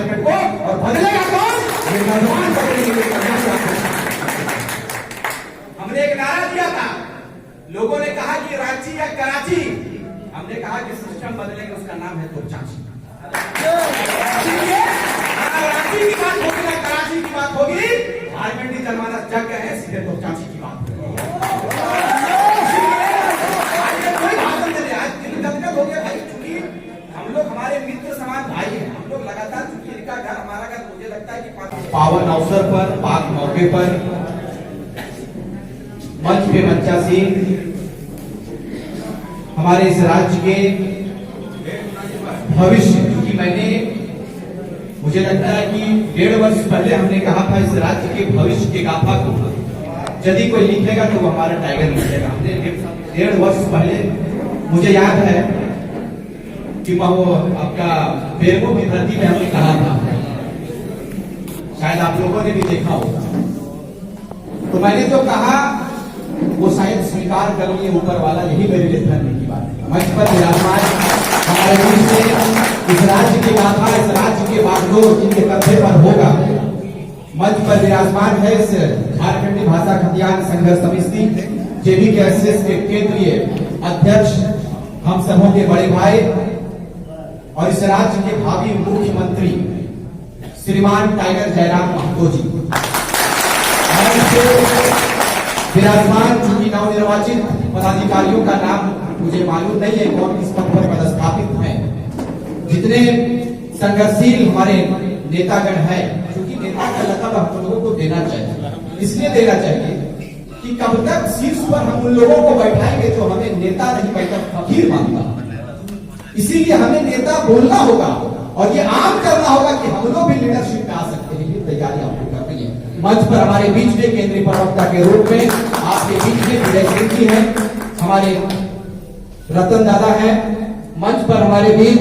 झारखंड को, और बदलेगा कौन? ये नौजवान बदलेंगे। हमने एक नारा दिया था, लोगों ने कहा कि रांची या कराची, हमने कहा कि सिस्टम बदलेगा, उसका नाम है तोपचांची। रांची की बात होगी ना कराची की बात होगी, झारखंडी जनमानस जग गए हैं, सीधे तोपचांची की बात होगी। कोई भाषण देने आज दिल गदगद हो गया भाई, चूंकि हम लोग हमारे मित्र समान भाई हैं, हम लोग लगातार, चूंकि इनका घर हमारा घर, मुझे लगता है कि पावन अवसर पर, पाक मौके पर मंच पे मंचासीन हमारे इस राज्य के भविष्य, क्योंकि मुझे लगता है कि 1.5 वर्ष पहले हमने कहा था इस राज्य के भविष्य के गाथा को यदि कोई लिखेगा तो वो हमारा टाइगर लिखेगा। हमने 1.5 वर्ष पहले, मुझे याद है कि वो आपका बेरमो की धरती में हमने कहा था, शायद आप लोगों ने भी देखा होगा। तो मैंने जो कहा वो शायद स्वीकार कर लिए ऊपर वाला, यही मेरे लिए धन्य की बात है। मंच पर विराजमान हमारे बीच से इस राज्य की गाथा, इस राज्य के बागडोर जिनके कंधे पर होगा, मंच पर विराजमान है इस झारखंडी भाषा खतियान संघर्ष समिति JVKSS के केंद्रीय अध्यक्ष, हम सबों के बड़े भाई और इस राज्य के भावी मुख्यमंत्री श्रीमान टाइगर जयराम महतो जी। विराजमान चूंकि नवनिर्वाचित पदाधिकारियों का नाम मुझे मालूम नहीं है कौन किस पद पर पदस्थापित हैं, जितने संघर्षशील हमारे नेतागण हैं, क्योंकि नेता का लक़ब हम लोगों को देना चाहिए, इसलिए देना चाहिए कि कब तक शीर्ष पर हम उन लोगों को बैठाएंगे जो हमें नेता नहीं बैठकर फकीर मानता। इसीलिए हमें नेता बोलना होगा और ये आम करना होगा कि हम लोग भी लीडरशिप में आ सकते हैं। ये तैयारी आपको करनी है। मंच पर हमारे बीच में केंद्रीय प्रवक्ता के रूप में आपके बीच में विजय सिंह जी हैं, हमारे रतन दादा हैं। मंच पर हमारे बीच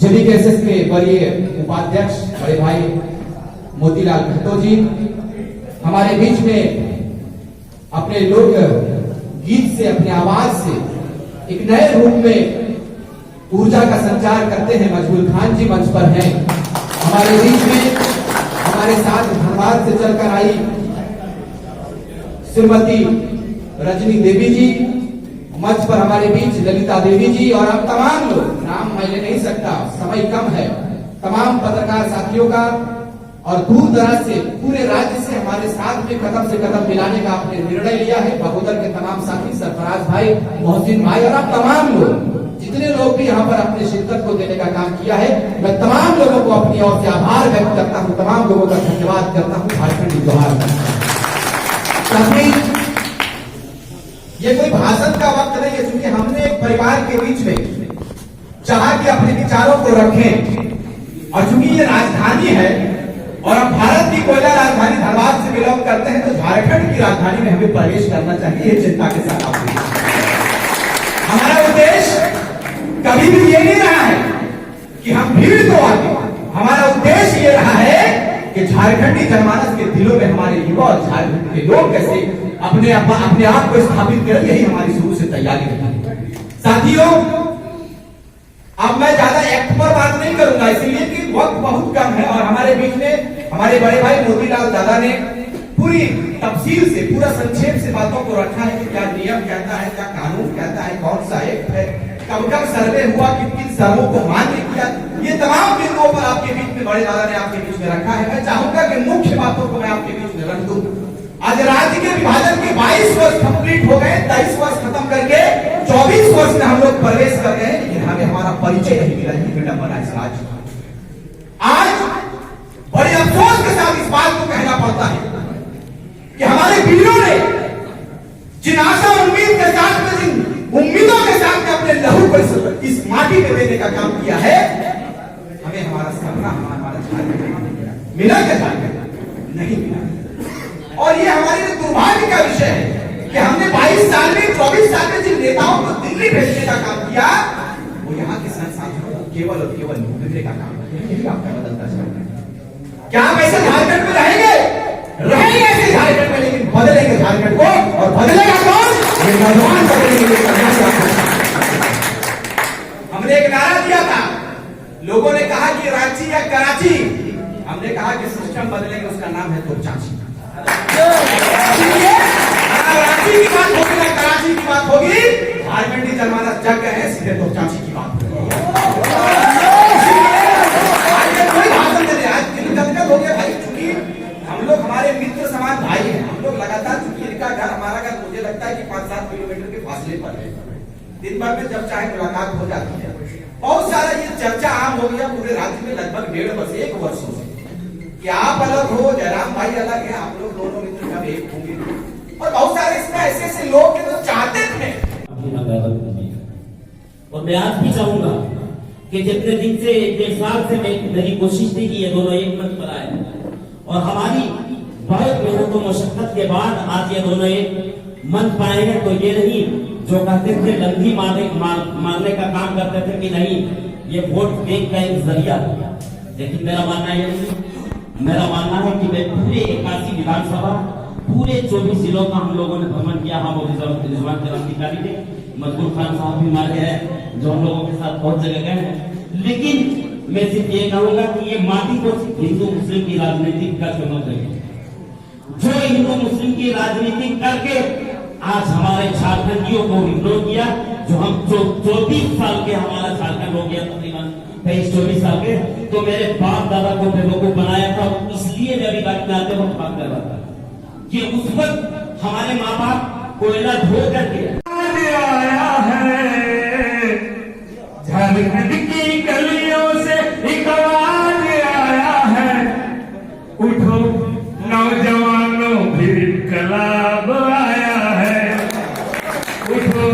JVKSS के वरीय उपाध्यक्ष बड़े भाई मोतीलाल महतो जी, हमारे बीच में अपने लोक गीत से, अपने आवाज से एक नए रूप में ऊर्जा का संचार करते हैं मजबूर खान जी मंच पर हैं। हमारे बीच में हमारे साथ धनबाद से चलकर आई श्रीमती रजनी देवी जी, मंच पर हमारे बीच ललिता देवी जी, और अब तमाम लोग, नाम मैं ले नहीं सकता, समय कम है, तमाम पत्रकार साथियों का और दूर दराज से पूरे राज्य से हमारे साथ में कदम से कदम मिलाने का आपने निर्णय लिया है। बगोदर के तमाम साथी, सरफराज भाई, मोहसिन भाई और आप तमाम लोग, जितने लोग भी यहाँ पर अपने शिरकत को देने का काम किया है, मैं तमाम लोगों को अपनी ओर से आभार व्यक्त करता हूँ, तमाम लोगों का धन्यवाद करता हूँ। झारखंडी जोहार। ये कोई भाषण का वक्त नहीं है, क्योंकि हमने एक परिवार के बीच में चाहा कि अपने विचारों को रखें, और चूंकि ये राजधानी है और अब भारत की कोयला राजधानी धनबाद से बिलोंग करते हैं, तो झारखंड की राजधानी में हमें प्रवेश करना चाहिए। ये चिंता के साथ आप, हमारा उद्देश्य कभी भी ये नहीं रहा है कि हम भीड़ को आगे, हमारा उद्देश्य ये रहा है कि झारखंडी जनमानस के दिलों में हमारे युवा और झारखंड के लोग कैसे अपने आप को स्थापित करें, यही हमारी शुरू से तैयारी रही। साथियों, अब मैं ज्यादा एक्ट पर बात नहीं करूंगा, इसलिए कि वक्त बहुत कम है, और हमारे बीच में हमारे बड़े भाई मोतीलाल दादा ने पूरी तफसील से, पूरा संक्षेप से बातों को रखा है कि क्या नियम कहता है, क्या कानून कहता है, कौन सा एक्ट है, कब कब सर्वे हुआ, किन किन सर्वों को मान्य किया, ये तमाम बिंदुओं पर आपके बीच में बड़े दादा ने आपके बीच में रखा है। मैं चाहूंगा कि मुख्य बातों को मैं आपके बीच में रख दूं। आज राज्य के विभाजन के 22 वर्ष कंप्लीट हो गए, 23 वर्ष खत्म करके 24 वर्ष में हम लोग प्रवेश कर गए, लेकिन हमें हमारा परिचय नहीं मिला। ये विडंबना इस राज्य का। आज बड़े अफसोस के साथ इस बात को कहना पड़ता है कि हमारे वीरों ने जिन आशा उम्मीद के साथ में, जिन उम्मीदों के साथ में अपने लहू को इस माटी में देने का काम किया है, हमें हमारा सपना, हमारा झारखंड मिला क्या? झारखंड नहीं मिला। और ये हमारे लिए दुर्भाग्य का विषय है कि हमने 22 साल में, 24 साल में जिन नेताओं को दिल्ली भेजने का काम किया, वो यहाँ के संसाधनों को केवल और केवल लूटने का काम किया। यही आपका बदलता चलता है। क्या हम ऐसे झारखंड में रहेंगे? रहेंगे ऐसे झारखंड में, लेकिन बदलेंगे झारखंड को, और बदलेगा कौन? ये नौजवान बदलेंगे। हमने एक नारा दिया था, लोगों ने कहा कि रांची या कराची, हमने कहा कि सिस्टम बदलेंगे, उसका नाम है तोपचांची। रांची की बात होगी ना कराची की बात होगी, आरमेंटी जमाना जग गए हैं, सीधे तोपचांची की बात होगी। कोई भाषण दे रहे आज गदगद हो गया भाई, चूंकि हम लोग हमारे मित्र समाज भाई हैं, हम लोग लगातार, चूंकि इनका घर हमारा घर मुझे लगता है कि 5-7 किलोमीटर के फासले पर है, दिन भर में जब चाहे मुलाकात हो जाती है। बहुत सारा ये चर्चा आम हो गया पूरे राज्य में लगभग 1.5 वर्षों से कि आप अलग हो, जयराम भाई अलग है, आप लोग दोनों मित्र कब एक होंगे। और बहुत सारे इसमें ऐसे ऐसे लोग जो चाहते थे। और मैं आज भी चाहूंगा कि जितने दिन से 1.5 साल से मेरी कोशिश थी कि ये दोनों एक मंच पर आए, और हमारी बहुत मेहनत और मशक्कत के बाद आज ये दोनों एक मंच पाए हैं। तो ये नहीं जो कहते थे लंगी मारने का काम करते थे कि नहीं ये वोट बैंक का एक जरिया, लेकिन मेरा मानना ये नहीं। मेरा मानना है कि मैं पूरे 81 विधानसभा, पूरे 24 जिलों का हम लोगों ने भ्रमण किया। हम रिजवान क्रांतिकारी थे, मजबूर खान साहब भी हमारे हैं जो हम लोगों के साथ बहुत जगह गए हैं। लेकिन मैं सिर्फ ये कहूंगा कि ये माटी को हिंदू मुस्लिम की राजनीति का चुनौती है, जो हिंदू मुस्लिम की राजनीति करके आज हमारे झारखंडियों को विद्रोह किया, जो हम 24 साल के हमारा झारखंड हो गया तकरीबन 23-24 साल के, तो मेरे बाप दादा को बेवकूफ बनाया था। इसलिए मैं अभी बात में आते वक्त बात कर रहा था कि उस वक्त हमारे माँ बाप कोयला ढो करके आया है, झारखंड की गलियों से एक आवाज आया है, उठो नौजवानों फिर इनकलाब आया है, उठो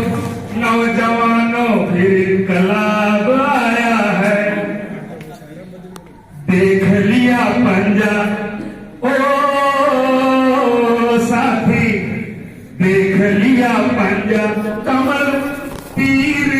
नौजवानों फिर इनकलाब आया है। देख लिया पंजा ओ साथी, देख लिया पंजा, कमल तीर